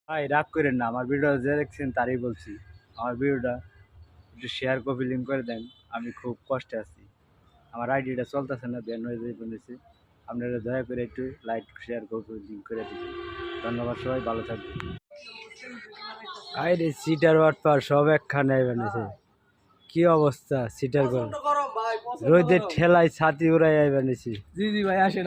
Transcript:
ভাই রাগ করেন না, আমার ভিডিও যে দেখছেন তারই বলছি। আমার ভিডিওটা একটু শেয়ার কপি লিঙ্ক করে দেন। আমি খুব কষ্টে আছি, আমার আইডিটা চলতেছে না, ব্যান হয়ে যেতে বলেছে। আপনারা দয়া করে একটু লাইক শেয়ার কপি লিঙ্ক করে দিবেন। ধন্যবাদ, সবাই ভালো থাকবেন। আরে সিটার ওয়াটপার সব একখানে বানিয়েছে। কি অবস্থা সিটার করে, রোদের ঠেলায় ছাতি উড়াই বানিয়েছি। জি জি ভাই আসেন।